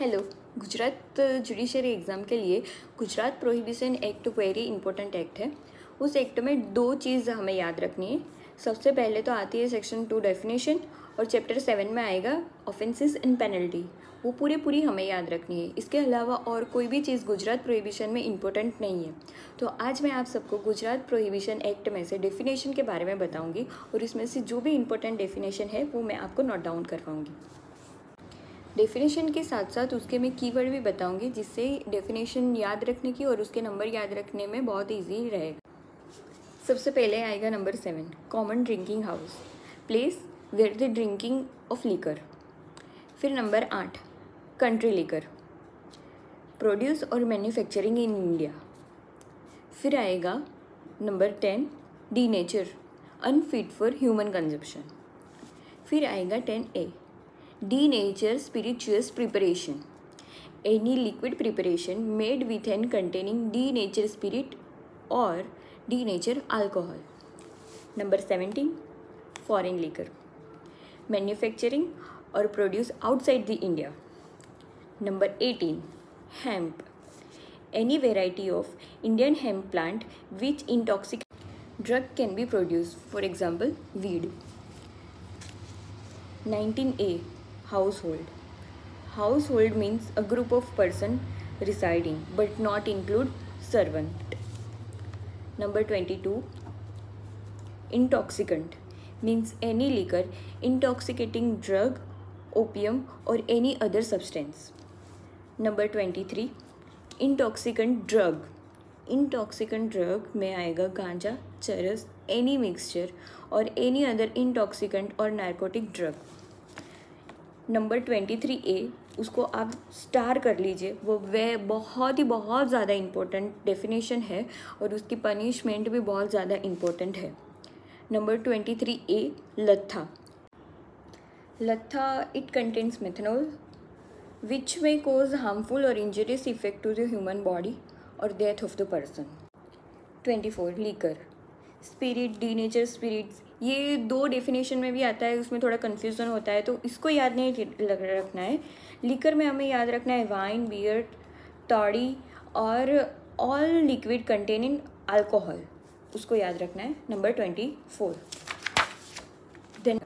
Hello. Gujarat judiciary exam के लिए Gujarat prohibition act very important act है। उस एक्ट में दो चीज़ हमें याद रखनी है। सबसे पहले तो आती है सेक्शन 2 डेफिनेशन और चैप्टर 7 में आएगा ऑफेंसेस एंड पेनल्टी। वो पूरी हमें याद रखनी है। इसके अलावा और कोई भी चीज़ गुजरात प्रोहिबिशन में इम्पोर्टेंट नहीं है। तो आज मैं आप सबको गुजरात प्रोहिबिशन एक्ट में से डेफिनेशन के बारे में बताऊँगी और इसमें से जो भी इम्पोर्टेंट डेफिनेशन है वो मैं आपको नोट डाउन करवाऊँगी। डेफिनेशन के साथ साथ उसके मैं कीवर्ड भी बताऊंगी, जिससे डेफिनेशन याद रखने की और उसके नंबर याद रखने में बहुत इजी रहेगा। सबसे पहले आएगा number 7, common drinking house, place where the drinking of liquor. फिर नंबर 8, कंट्री लीकर, प्रोड्यूस और मैन्युफैक्चरिंग इन इंडिया। फिर आएगा number 10, denature, unfit for human consumption. फिर आएगा 10A, denature spirituous preparation, any liquid preparation made with and containing denature spirit or denature alcohol. Number 17, foreign liquor, manufacturing or produce outside the India. Number 18, hemp, any variety of Indian hemp plant which intoxicant drug can be produced, for example weed. 19A, household. Household means a group of person residing but not include servant. Number 22, intoxicant means any liquor, intoxicating drug, opium or any other substance. Number 23, intoxicant drug. Intoxicant drug में आएगा गांजा, चरस, any mixture और any other intoxicant और narcotic drug. Number 23A, उसको आप star कर लीजिए, वो बहुत ज़्यादा इम्पोर्टेंट डेफिनेशन है और उसकी पनिशमेंट भी बहुत ज़्यादा इम्पोर्टेंट है। नंबर 23A, लत्था। लत्था, it contains methanol which may cause harmful और injurious effect to the human body और death of the person. 24, liquor, spirit, denature spirits, ये दो डेफिनेशन में भी आता है, उसमें थोड़ा कन्फ्यूज़न होता है तो इसको याद नहीं रखना है। लीकर में हमें याद रखना है वाइन, बियर, तौड़ी और ऑल लिक्विड कंटेनिंग अल्कोहल, उसको याद रखना है। नंबर 24। देन